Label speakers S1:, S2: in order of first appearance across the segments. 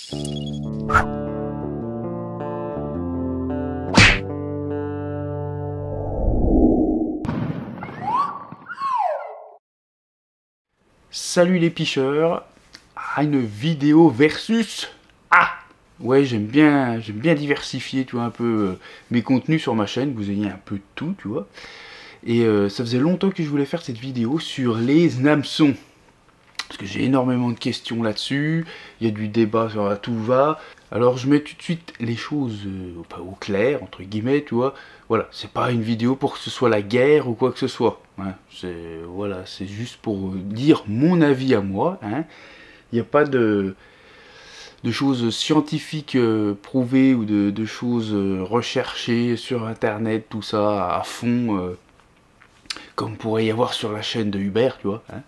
S1: Salut les picheurs, une vidéo versus... Ouais, j'aime bien diversifier, tu vois, un peu mes contenus sur ma chaîne, vous ayez un peu de tout, tu vois. Et ça faisait longtemps que je voulais faire cette vidéo sur les hameçons. Parce que j'ai énormément de questions là-dessus, il y a du débat sur la tout va. Alors je mets tout de suite les choses au clair, entre guillemets, tu vois. Voilà, c'est pas une vidéo pour que ce soit la guerre ou quoi que ce soit. Hein. C'est juste pour dire mon avis à moi. Hein. Il n'y a pas de choses scientifiques prouvées ou de choses recherchées sur internet, tout ça à fond, comme pourrait y avoir sur la chaîne de Hubert, tu vois. Hein.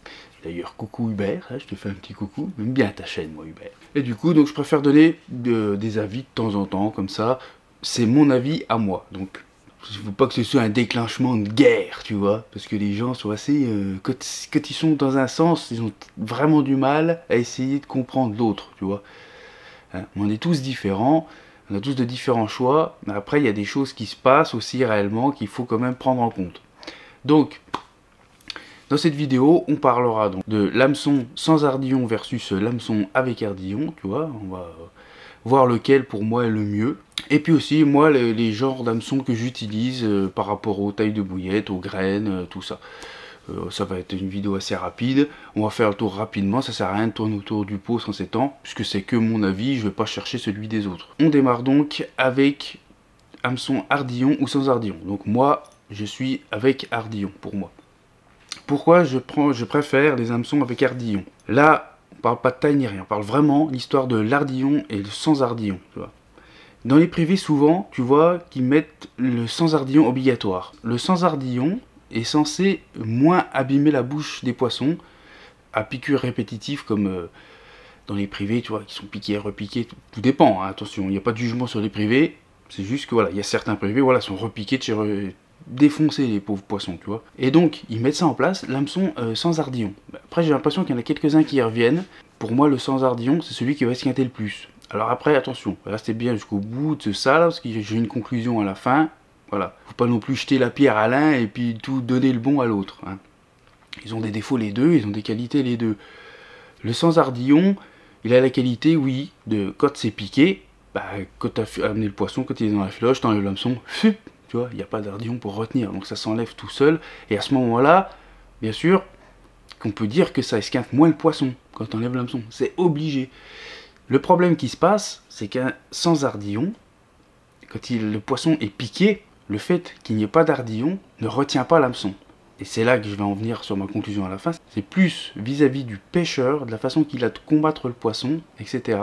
S1: D'ailleurs, coucou Hubert, hein, je te fais un petit coucou. J'aime bien ta chaîne, moi, Hubert. Et du coup, donc, je préfère donner des avis de temps en temps, comme ça. C'est mon avis à moi. Donc, il ne faut pas que ce soit un déclenchement de guerre, tu vois. Parce que les gens sont assez... quand ils sont dans un sens, ils ont vraiment du mal à essayer de comprendre l'autre, tu vois. Hein, on est tous différents. On a tous de différents choix. Mais après, il y a des choses qui se passent aussi réellement qu'il faut quand même prendre en compte. Donc... Dans cette vidéo, on parlera donc de l'hameçon sans ardillon versus l'hameçon avec ardillon, tu vois, on va voir lequel pour moi est le mieux. Et puis aussi, moi, les genres d'hameçons que j'utilise par rapport aux tailles de bouillettes, aux graines, tout ça. Ça va être une vidéo assez rapide, on va faire le tour rapidement, ça sert à rien de tourner autour du pot sans s'étendre, puisque c'est que mon avis, je ne vais pas chercher celui des autres. On démarre donc avec hameçon ardillon ou sans ardillon. Donc moi, je suis avec ardillon pour moi. Pourquoi je préfère les hameçons avec ardillon? Là, on parle pas de taille ni rien, on parle vraiment l'histoire de l'ardillon et le sans ardillon. Tu vois. Dans les privés, souvent, tu vois qu'ils mettent le sans ardillon obligatoire. Le sans ardillon est censé moins abîmer la bouche des poissons à piqûres répétitives comme dans les privés, tu vois, qui sont piqués, repiqués, tout dépend, hein, attention, il n'y a pas de jugement sur les privés, c'est juste que voilà, il y a certains privés, voilà, sont repiqués de chez défoncer les pauvres poissons, tu vois. Et donc, ils mettent ça en place, l'hameçon sans ardillon. Après, j'ai l'impression qu'il y en a quelques-uns qui y reviennent. Pour moi, le sans ardillon, c'est celui qui va esquinter le plus. Alors après, attention, restez bien jusqu'au bout de ça, là, parce que j'ai une conclusion à la fin. Voilà, faut pas non plus jeter la pierre à l'un et puis tout donner le bon à l'autre. Hein. Ils ont des défauts les deux, ils ont des qualités les deux. Le sans ardillon, il a la qualité, oui, de quand c'est piqué, bah, quand tu as amené le poisson, quand il est dans la filoche, t'enlèves l'hameçon, tu vois, il n'y a pas d'ardillon pour retenir, donc ça s'enlève tout seul, et à ce moment-là, bien sûr, qu'on peut dire que ça esquinte moins le poisson quand on enlève l'hameçon, c'est obligé. Le problème qui se passe, c'est qu'un sans ardillon, quand le poisson est piqué, le fait qu'il n'y ait pas d'ardillon ne retient pas l'hameçon. Et c'est là que je vais en venir sur ma conclusion à la fin, c'est plus vis-à-vis du pêcheur, de la façon qu'il a de combattre le poisson, etc.,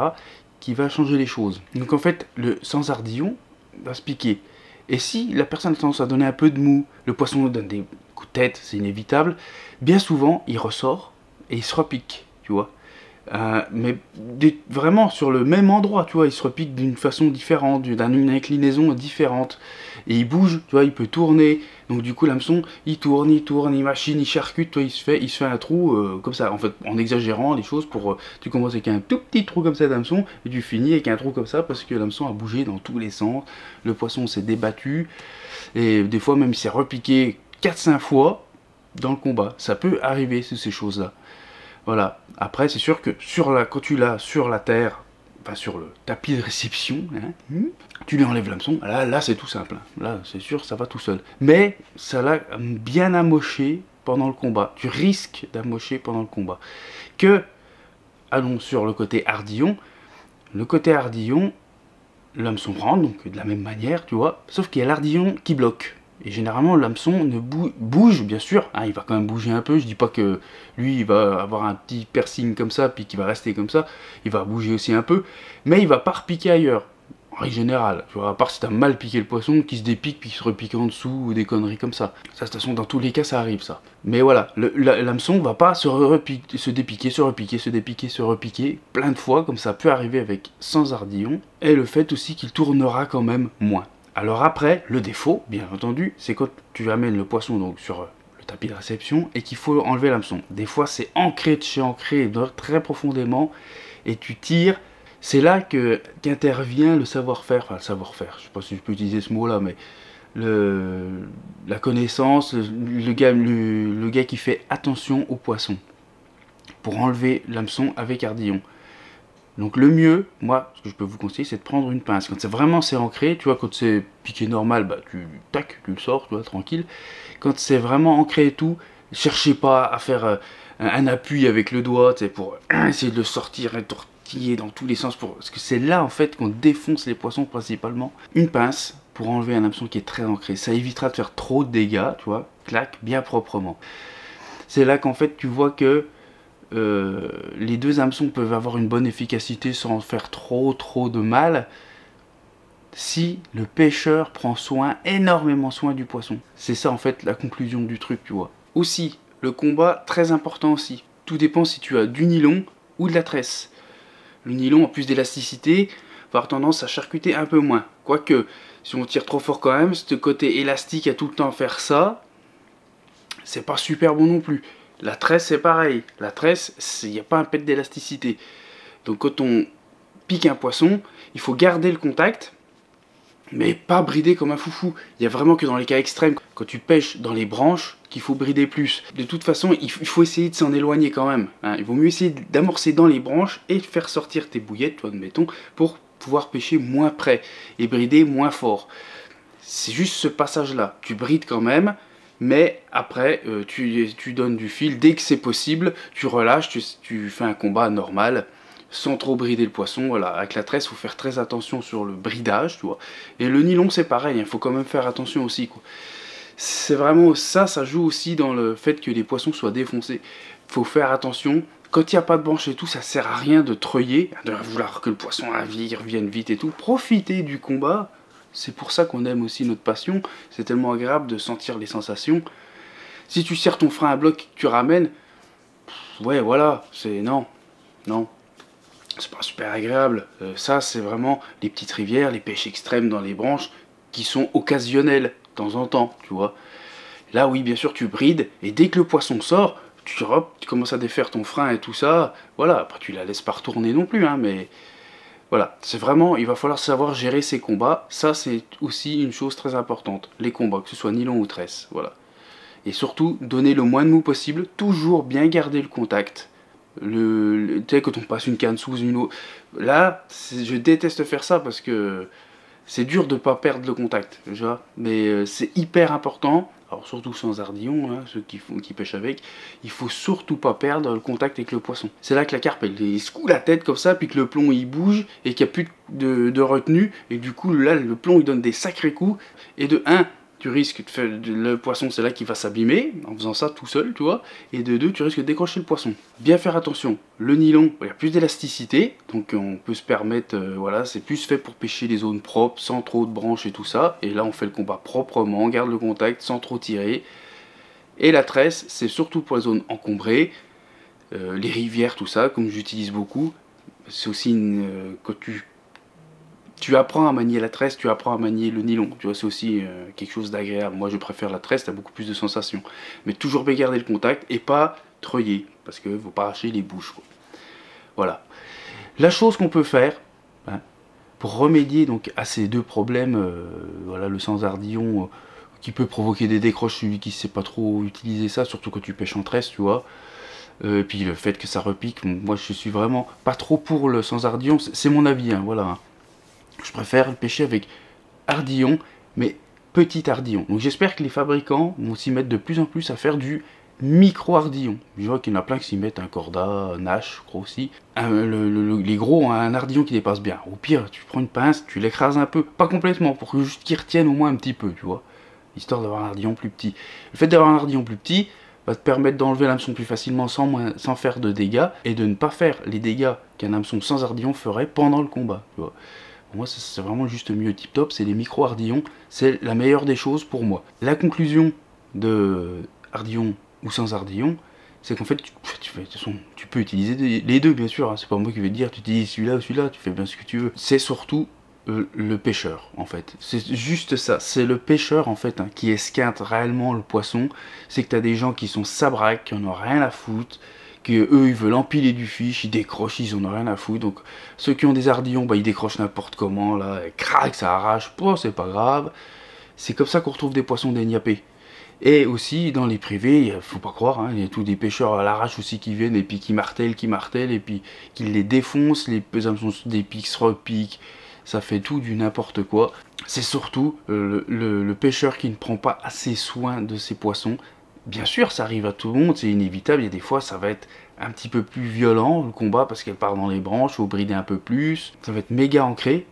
S1: qui va changer les choses. Donc en fait, le sans ardillon va se piquer. Et si la personne a tendance à donner un peu de mou, le poisson donne des coups de tête, c'est inévitable, bien souvent, il ressort et il se repique, tu vois. Mais vraiment sur le même endroit, tu vois, il se repique d'une façon différente, d'une inclinaison différente. Et il bouge, tu vois, il peut tourner. Donc du coup, l'hameçon, il tourne, il machine, il charcute, tu vois, il se fait un trou comme ça, en fait, en exagérant les choses pour... tu commences avec un tout petit trou comme ça d'hameçon, et tu finis avec un trou comme ça, parce que l'hameçon a bougé dans tous les sens, le poisson s'est débattu, et des fois même il s'est repiqué 4-5 fois dans le combat. Ça peut arriver, ces choses-là. Voilà. Après, c'est sûr que quand tu l'as sur la terre, enfin sur le tapis de réception, hein, tu lui enlèves l'hameçon. Là c'est tout simple. Hein. Là, c'est sûr, ça va tout seul. Mais ça l'a bien amoché pendant le combat. Tu risques d'amocher pendant le combat. Allons sur le côté ardillon. Le côté ardillon, l'hameçon rentre, donc de la même manière, tu vois. Sauf qu'il y a l'ardillon qui bloque. Et généralement, l'hameçon ne bouge, bien sûr, hein, il va quand même bouger un peu, je dis pas que lui, il va avoir un petit piercing comme ça, puis qu'il va rester comme ça, il va bouger aussi un peu, mais il va pas repiquer ailleurs, en règle générale, tu vois, à part si t'as mal piqué le poisson, qui se dépique, puis qui se repique en dessous, ou des conneries comme ça. Ça, de toute façon, dans tous les cas, ça arrive, ça. Mais voilà, l'hameçon va pas se dépiquer, se repiquer, se dépiquer, se repiquer, plein de fois, comme ça peut arriver avec sans ardillon, et le fait aussi qu'il tournera quand même moins. Alors après, le défaut, bien entendu, c'est quand tu amènes le poisson donc sur le tapis de réception et qu'il faut enlever l'hameçon. Des fois, c'est ancré de chez ancré très profondément et tu tires, C'est là qu'intervient le savoir-faire, enfin le savoir-faire, je sais pas si je peux utiliser ce mot-là, mais la connaissance, le gars qui fait attention aux poissons pour enlever l'hameçon avec ardillon. Donc le mieux, moi, ce que je peux vous conseiller, c'est de prendre une pince. Quand c'est vraiment ancré, tu vois, quand c'est piqué normal, bah tu le sors, tu vois, tranquille. Quand c'est vraiment ancré et tout, cherchez pas à faire un appui avec le doigt, tu sais, pour essayer de le sortir et tortiller dans tous les sens, parce que c'est là en fait qu'on défonce les poissons principalement. Une pince pour enlever un hameçon qui est très ancré, ça évitera de faire trop de dégâts, tu vois, clac, bien proprement. C'est là qu'en fait tu vois que les deux hameçons peuvent avoir une bonne efficacité sans faire trop de mal si le pêcheur prend énormément soin du poisson. C'est ça en fait la conclusion du truc, tu vois. Aussi, le combat, très important aussi. Tout dépend si tu as du nylon ou de la tresse. Le nylon, en plus d'élasticité, va avoir tendance à charcuter un peu moins. Quoique, si on tire trop fort quand même, ce côté élastique à tout le temps faire ça, c'est pas super bon non plus. La tresse, c'est pareil. La tresse, il n'y a pas un pet d'élasticité. Donc quand on pique un poisson, il faut garder le contact, mais pas brider comme un foufou. Il y a vraiment que dans les cas extrêmes, quand tu pêches dans les branches, qu'il faut brider plus. De toute façon, il faut essayer de s'en éloigner quand même. Hein. Il vaut mieux essayer d'amorcer dans les branches et de faire sortir tes bouillettes, toi, admettons, pour pouvoir pêcher moins près et brider moins fort. C'est juste ce passage-là. Tu brides quand même, mais après, tu donnes du fil. Dès que c'est possible, tu relâches, tu fais un combat normal, sans trop brider le poisson. Voilà, avec la tresse, il faut faire très attention sur le bridage, tu vois. Et le nylon, c'est pareil, il faut quand même faire attention aussi, quoi. C'est vraiment ça joue aussi dans le fait que les poissons soient défoncés. Il faut faire attention. Quand il n'y a pas de branche et tout, ça sert à rien de treuiller, de vouloir que le poisson revienne vite et tout. Profitez du combat. C'est pour ça qu'on aime aussi notre passion. C'est tellement agréable de sentir les sensations. Si tu serres ton frein à bloc et que tu ramènes, ouais, voilà, c'est non. C'est pas super agréable. Ça, c'est vraiment les petites rivières, les pêches extrêmes dans les branches qui sont occasionnelles, de temps en temps, tu vois. Là, oui, bien sûr, tu brides, et dès que le poisson sort, tu commences à défaire ton frein et tout ça. Voilà, après, tu la laisses pas retourner non plus, hein, mais voilà. C'est vraiment, il va falloir savoir gérer ses combats. Ça, c'est aussi une chose très importante. Les combats, que ce soit nylon ou tresse, voilà. Et surtout, donner le moins de mou possible, toujours bien garder le contact. Tu sais, quand on passe une canne sous une eau, là, je déteste faire ça parce que c'est dur de ne pas perdre le contact, tu vois, mais c'est hyper important, alors surtout sans ardillon, hein, ceux qui pêchent avec, il faut surtout pas perdre le contact avec le poisson. C'est là que la carpe, elle secoue la tête comme ça, puis que le plomb il bouge, et qu'il n'y a plus de retenue, et du coup là, le plomb il donne des sacrés coups, et de 1, tu risques de faire, le poisson c'est là qu'il va s'abîmer en faisant ça tout seul, tu vois, et de 2, tu risques de décrocher le poisson. Bien faire attention, le nylon, il y a plus d'élasticité, donc on peut se permettre, voilà, c'est plus fait pour pêcher les zones propres, sans trop de branches et tout ça, et là on fait le combat proprement, on garde le contact sans trop tirer. Et la tresse, c'est surtout pour les zones encombrées, les rivières, tout ça, comme j'utilise beaucoup. C'est aussi quand tu apprends à manier la tresse, tu apprends à manier le nylon, tu vois, c'est aussi quelque chose d'agréable. Moi je préfère la tresse, t'as beaucoup plus de sensations. Mais toujours bien garder le contact et pas treuiller, parce que faut pas arracher les bouches, quoi. Voilà. La chose qu'on peut faire, hein, pour remédier donc à ces deux problèmes, voilà, le sans ardillon qui peut provoquer des décroches, celui qui sait pas trop utiliser ça, surtout quand tu pêches en tresse, tu vois. Et puis le fait que ça repique, moi je suis vraiment pas trop pour le sans ardillon, c'est mon avis, hein, voilà. Hein. Je préfère pêcher avec ardillon, mais petit ardillon. Donc j'espère que les fabricants vont s'y mettre de plus en plus à faire du micro-ardillon. Je vois qu'il y en a plein qui s'y mettent, un corda, un Nash, je crois aussi. Les gros ont un ardillon qui dépasse bien. Au pire, tu prends une pince, tu l'écrases un peu, pas complètement, pour que juste qu'il retienne au moins un petit peu, tu vois. Histoire d'avoir un ardillon plus petit. Le fait d'avoir un ardillon plus petit va te permettre d'enlever l'hameçon plus facilement sans faire de dégâts, et de ne pas faire les dégâts qu'un hameçon sans ardillon ferait pendant le combat, tu vois. Pour moi, c'est vraiment juste mieux, tip top, c'est les micro-ardillons, c'est la meilleure des choses pour moi. La conclusion de ardillon ou sans ardillon, c'est qu'en fait, tu peux utiliser les deux, bien sûr, hein, c'est pas moi qui vais te dire, tu utilises celui-là ou celui-là, tu fais bien ce que tu veux. C'est surtout le pêcheur, en fait. C'est juste ça, c'est le pêcheur, en fait, hein, qui esquinte réellement le poisson. C'est que tu as des gens qui sont sabraques, qui en ont rien à foutre, que eux ils veulent empiler du fiche, ils décrochent, ils en ont rien à foutre. Donc ceux qui ont des ardillons, bah, ils décrochent n'importe comment, là, et crac, ça arrache, oh, c'est pas grave. C'est comme ça qu'on retrouve des poissons déniapés. Et aussi dans les privés, il faut pas croire, hein, il y a tous des pêcheurs à l'arrache aussi qui viennent et puis qui martèlent, et puis qui les défoncent, les hameçons des pics se repiquent, ça fait tout du n'importe quoi. C'est surtout le pêcheur qui ne prend pas assez soin de ses poissons. Bien sûr, ça arrive à tout le monde, c'est inévitable, il y a des fois ça va être un petit peu plus violent le combat parce qu'elle part dans les branches, il faut brider un peu plus, ça va être méga ancré,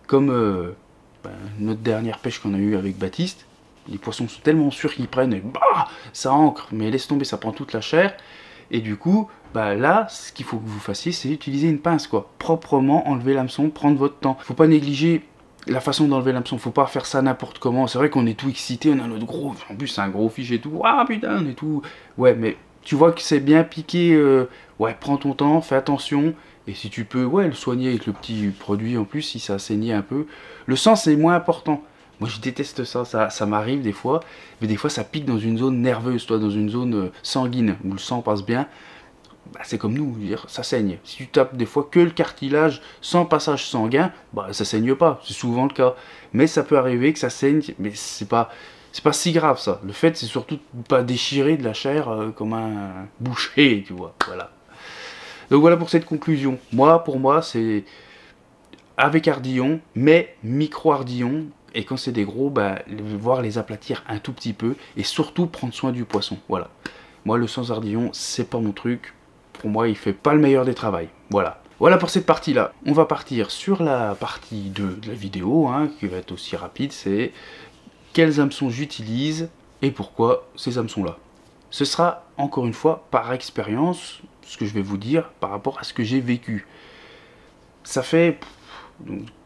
S1: comme notre dernière pêche qu'on a eue avec Baptiste. Les poissons sont tellement sûrs qu'ils prennent et bah, ça ancre, mais laisse tomber, ça prend toute la chair. Et du coup, bah là, ce qu'il faut que vous fassiez, c'est utiliser une pince, quoi. Proprement enlever l'hameçon, prendre votre temps. Faut pas négliger la façon d'enlever l'hameçon, faut pas faire ça n'importe comment. C'est vrai qu'on est tout excité, on a notre gros, en plus c'est un gros fiche et tout. Ah putain, on est tout. Ouais, mais tu vois que c'est bien piqué. Ouais, prends ton temps, fais attention. Et si tu peux, ouais, le soigner avec le petit produit en plus, si ça a saigné un peu. Le sang, c'est moins important. Moi je déteste ça m'arrive des fois, mais des fois ça pique dans une zone nerveuse, toi, dans une zone sanguine, où le sang passe bien, bah, c'est comme nous, dire, ça saigne. Si tu tapes des fois que le cartilage sans passage sanguin, bah ça saigne pas, c'est souvent le cas. Mais ça peut arriver que ça saigne, mais c'est pas si grave ça. Le fait c'est surtout de pas déchirer de la chair comme un boucher, tu vois, voilà. Donc voilà pour cette conclusion. Pour moi c'est avec ardillon, mais micro-ardillon. Et quand c'est des gros, bah, voir les aplatir un tout petit peu. Et surtout prendre soin du poisson. Voilà. Moi, le sans ardillon, c'est pas mon truc. Pour moi, il fait pas le meilleur des travails. Voilà. Voilà pour cette partie-là. On va partir sur la partie 2 de la vidéo, hein, qui va être aussi rapide. C'est quels hameçons j'utilise et pourquoi ces hameçons-là. Ce sera, encore une fois, par expérience, ce que je vais vous dire par rapport à ce que j'ai vécu. Ça fait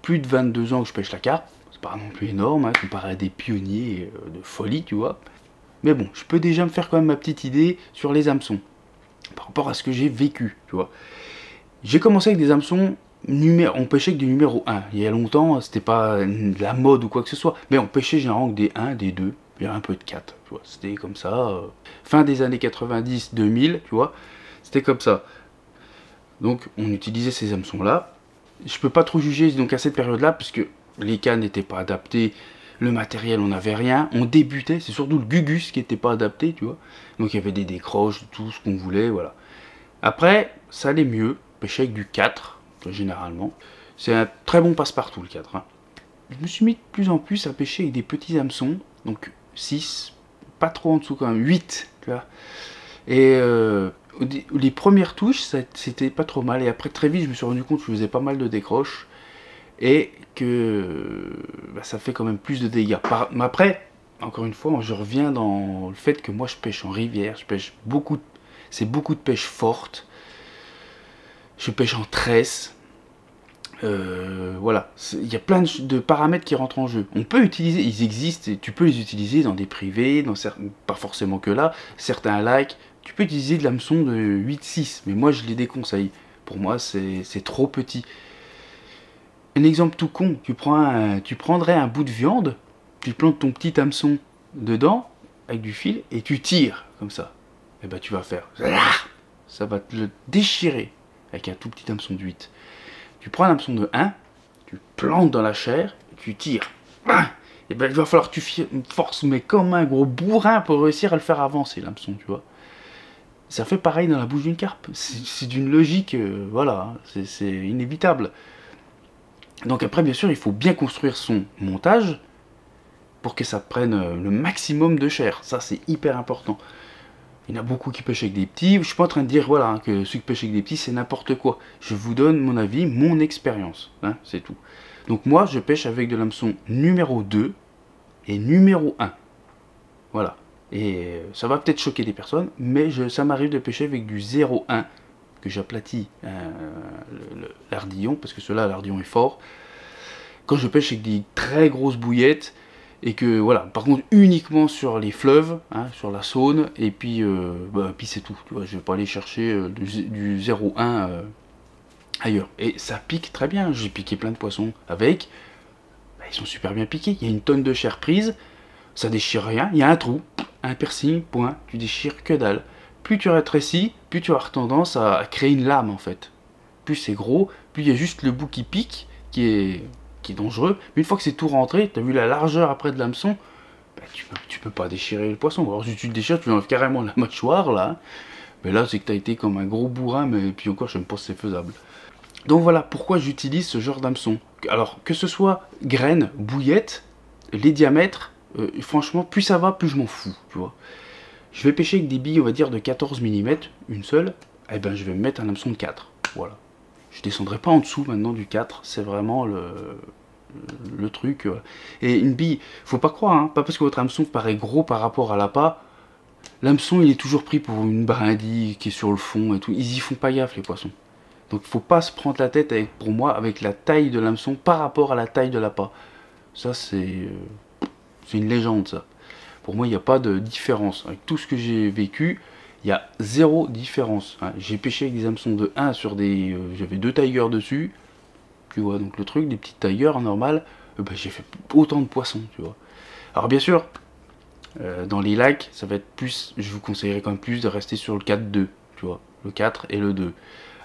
S1: plus de 22 ans que je pêche la carpe. Pas non plus énorme, hein, comparé à des pionniers de folie, tu vois. Mais bon, je peux déjà me faire quand même ma petite idée sur les hameçons, par rapport à ce que j'ai vécu, tu vois. J'ai commencé avec des hameçons, on pêchait avec du numéro 1. Il y a longtemps, c'était pas la mode ou quoi que ce soit, mais on pêchait généralement avec des 1, des 2, et un peu de 4, tu vois. C'était comme ça, fin des années 90-2000, tu vois, c'était comme ça. Donc, on utilisait ces hameçons-là. Je peux pas trop juger donc à cette période-là, puisque les cannes n'étaient pas adaptées, le matériel on n'avait rien, on débutait, c'est surtout le Gugus qui n'était pas adapté, tu vois. Donc il y avait des décroches, tout ce qu'on voulait, voilà. Après, ça allait mieux, pêcher avec du 4, généralement. C'est un très bon passe-partout le 4. Hein. Je me suis mis de plus en plus à pêcher avec des petits hameçons, donc 6, pas trop en dessous quand même, 8, tu vois. Et les premières touches, c'était pas trop mal, et après très vite je me suis rendu compte que je faisais pas mal de décroches. Et que bah, ça fait quand même plus de dégâts. Mais après, encore une fois, je reviens dans le fait que moi je pêche en rivière, je pêche beaucoup, c'est beaucoup de pêche forte, je pêche en tresse, voilà, il y a plein de paramètres qui rentrent en jeu. On peut utiliser, ils existent, et tu peux les utiliser dans des privés, pas forcément que là, certains lacs, tu peux utiliser de l'hameçon de 8-6, mais moi je les déconseille. Pour moi c'est trop petit. Un exemple tout con, tu prendrais un bout de viande, tu plantes ton petit hameçon dedans, avec du fil, et tu tires, comme ça. Et ben tu vas faire, ça va te le déchirer, avec un tout petit hameçon de 8. Tu prends un hameçon de 1, tu plantes dans la chair, et tu tires. Et ben il va falloir que tu forces, mais comme un gros bourrin, pour réussir à le faire avancer, l'hameçon, tu vois. Ça fait pareil dans la bouche d'une carpe. C'est d'une logique, voilà, c'est inévitable. Donc après, bien sûr, il faut bien construire son montage pour que ça prenne le maximum de chair. Ça, c'est hyper important. Il y en a beaucoup qui pêchent avec des petits. Je ne suis pas en train de dire voilà, hein, que ceux qui pêchent avec des petits, c'est n'importe quoi. Je vous donne mon avis, mon expérience. Hein, c'est tout. Donc moi, je pêche avec de l'hameçon numéro 2 et numéro 1. Voilà. Et ça va peut-être choquer des personnes, mais ça m'arrive de pêcher avec du 0,1 que j'aplatis l'ardillon, parce que cela, l'ardillon est fort. Quand je pêche avec des très grosses bouillettes, et que voilà, par contre uniquement sur les fleuves, hein, sur la Saône, et puis, puis c'est tout. Tu vois, je vais pas aller chercher du 0,1 ailleurs. Et ça pique très bien, j'ai piqué plein de poissons avec, bah, ils sont super bien piqués, il y a une tonne de chair prise, ça déchire rien, il y a un trou, un piercing, point, tu déchires que dalle. plus tu rétrécis, plus tu as tendance à créer une lame en fait. Plus c'est gros, plus il y a juste le bout qui pique, qui est dangereux. Mais une fois que c'est tout rentré, tu as vu la largeur après de l'hameçon, bah, tu peux pas déchirer le poisson. Alors si tu le déchires, tu enlèves carrément la mâchoire là. Mais là, c'est que tu as été comme un gros bourrin, mais puis encore, je ne sais pas si c'est faisable. Donc voilà pourquoi j'utilise ce genre d'hameçon. Alors, que ce soit graines, bouillettes, les diamètres, franchement, plus ça va, plus je m'en fous, tu vois. Je vais pêcher avec des billes, on va dire, de 14 mm, une seule, et ben je vais me mettre un hameçon de 4, voilà. Je descendrai pas en dessous maintenant du 4, c'est vraiment le truc. Et une bille, faut pas croire, hein, pas parce que votre hameçon paraît gros par rapport à l'appât, l'hameçon il est toujours pris pour une brindille qui est sur le fond et tout, ils y font pas gaffe les poissons. Donc faut pas se prendre la tête avec, pour moi, avec la taille de l'hameçon par rapport à la taille de l'appât. Ça c'est une légende ça. Pour moi il n'y a pas de différence. Avec tout ce que j'ai vécu, il y a zéro différence. Hein. J'ai pêché avec des hameçons de 1 sur des... j'avais 2 tigers dessus. Tu vois, donc le truc, des petites tigers normales, ben, j'ai fait autant de poissons, tu vois. Alors bien sûr, dans les lacs, ça va être plus... Je vous conseillerais quand même plus de rester sur le 4-2, tu vois. Le 4 et le 2.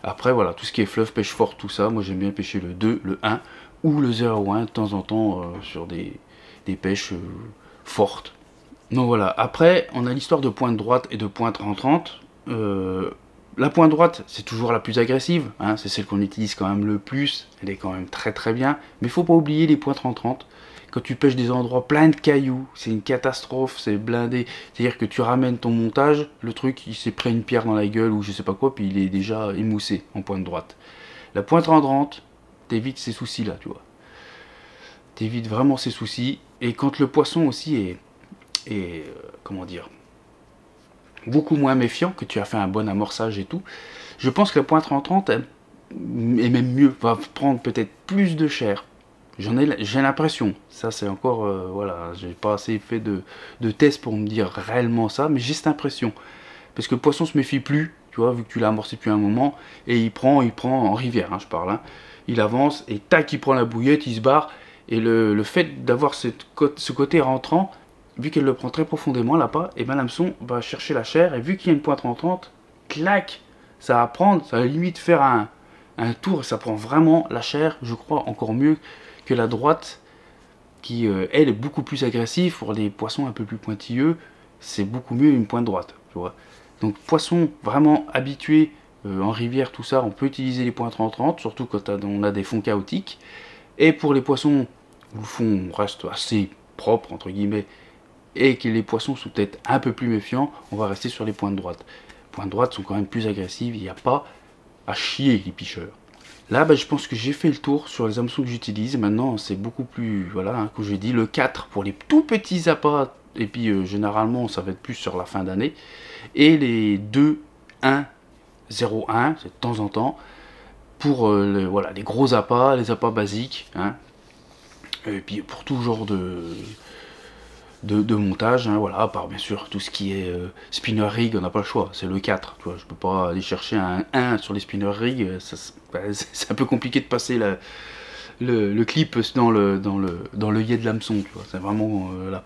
S1: Après, voilà, tout ce qui est fleuve, pêche forte, tout ça, moi j'aime bien pêcher le 2, le 1 ou le 0-1 de temps en temps sur des pêches fortes. Donc voilà, après, on a l'histoire de pointe droite et de pointe rentrante. La pointe droite, c'est toujours la plus agressive, hein, c'est celle qu'on utilise quand même le plus, elle est quand même très très bien, mais il faut pas oublier les pointes rentrantes. Quand tu pêches des endroits pleins de cailloux, c'est une catastrophe, c'est blindé, c'est-à-dire que tu ramènes ton montage, le truc il s'est pris une pierre dans la gueule ou je sais pas quoi, puis il est déjà émoussé en pointe droite. La pointe rentrante, t'évites ces soucis là, tu vois. T'évites vraiment ces soucis, et quand le poisson aussi est comment dire, beaucoup moins méfiant, que tu as fait un bon amorçage et tout, je pense que la pointe rentrante, et même mieux, va prendre peut-être plus de chair. J'ai l'impression, ça c'est encore, voilà, j'ai pas assez fait de tests pour me dire réellement ça, mais j'ai cette impression. Parce que le poisson se méfie plus, tu vois, vu que tu l'as amorcé depuis un moment, et il prend en rivière, hein, je parle, hein. Il avance, et tac, il prend la bouillette, il se barre, et le fait d'avoir ce côté rentrant, vu qu'elle le prend très profondément l'appât, et ben l'hameçon va chercher la chair, et vu qu'il y a une pointe rentrante, clac, ça va prendre, ça va limite faire un tour, et ça prend vraiment la chair, je crois, encore mieux que la droite, qui elle est beaucoup plus agressive. Pour les poissons un peu plus pointilleux, c'est beaucoup mieux une pointe droite, tu vois. Donc poisson vraiment habitué en rivière, tout ça, on peut utiliser les pointes rentrantes, surtout quand on a des fonds chaotiques. Et pour les poissons où le fond reste assez propre, entre guillemets, et que les poissons sont peut-être un peu plus méfiants, on va rester sur les pointes droites. Les pointes droites sont quand même plus agressives, il n'y a pas à chier les picheurs. Là, bah, je pense que j'ai fait le tour sur les hameçons que j'utilise. Maintenant, c'est beaucoup plus, voilà, hein, comme je l'ai dit, le 4 pour les tout petits appâts. Et puis, généralement, ça va être plus sur la fin d'année. Et les 2, 1, 0, 1, c'est de temps en temps, pour voilà, les gros appâts, les appâts basiques. Hein. Et puis, pour tout genre de montage, hein, voilà, à part bien sûr tout ce qui est spinner rig, on n'a pas le choix, c'est le 4, tu vois, je peux pas aller chercher un 1 sur les spinner rig, c'est un peu compliqué de passer le clip dans l'œillet de l'hameçon, tu vois, c'est vraiment là.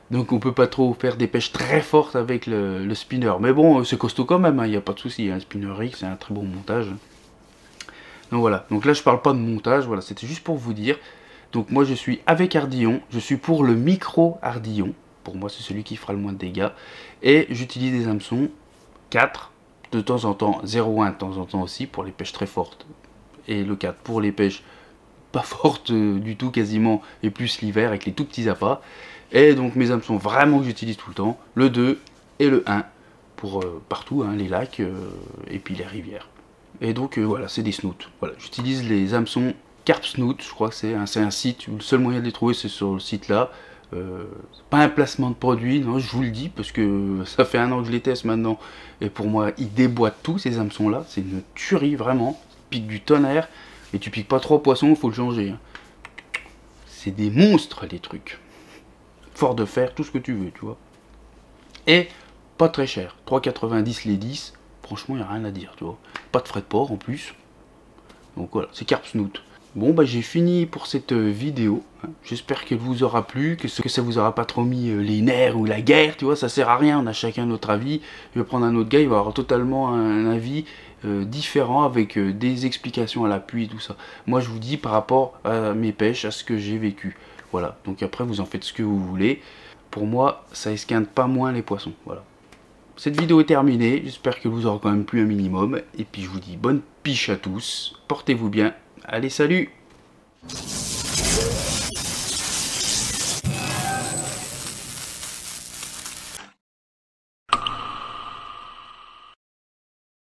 S1: Donc on peut pas trop faire des pêches très fortes avec le spinner, mais bon, c'est costaud quand même, il n'y a pas de souci, un spinner rig c'est un très bon montage. Donc voilà, donc là je parle pas de montage, voilà, c'était juste pour vous dire. Donc moi je suis avec Ardillon, je suis pour le micro Ardillon, pour moi c'est celui qui fera le moins de dégâts, et j'utilise des hameçons 4, de temps en temps 0,1 de temps en temps aussi pour les pêches très fortes, et le 4 pour les pêches pas fortes du tout quasiment, et plus l'hiver avec les tout petits appâts, et donc mes hameçons vraiment que j'utilise tout le temps, le 2 et le 1 pour partout, hein, les lacs et puis les rivières. Et donc voilà, c'est des snoots, voilà, j'utilise les hameçons Carp Snoot, je crois que c'est un site, le seul moyen de les trouver c'est sur le site là. Pas un placement de produit, non, je vous le dis, parce que ça fait un an que je les teste maintenant, et pour moi, ils déboîtent tous ces hameçons là, c'est une tuerie vraiment, pique du tonnerre, et tu piques pas 3 poissons, il faut le changer. Hein. C'est des monstres les trucs. Fort de fer, tout ce que tu veux, tu vois. Et pas très cher, 3,90 les 10, franchement, il n'y a rien à dire, tu vois. Pas de frais de port en plus. Donc voilà, c'est Carp Snoot. Bon bah j'ai fini pour cette vidéo, j'espère qu'elle vous aura plu, que ça vous aura pas trop mis les nerfs ou la guerre, tu vois, ça sert à rien, on a chacun notre avis. Je vais prendre un autre gars, il va avoir totalement un avis différent avec des explications à l'appui et tout ça. Moi je vous dis par rapport à mes pêches, à ce que j'ai vécu. Voilà, donc après vous en faites ce que vous voulez. Pour moi ça esquinte pas moins les poissons, voilà. Cette vidéo est terminée, j'espère qu'elle vous aura quand même plu un minimum. Et puis je vous dis bonne piche à tous, portez-vous bien, allez salut!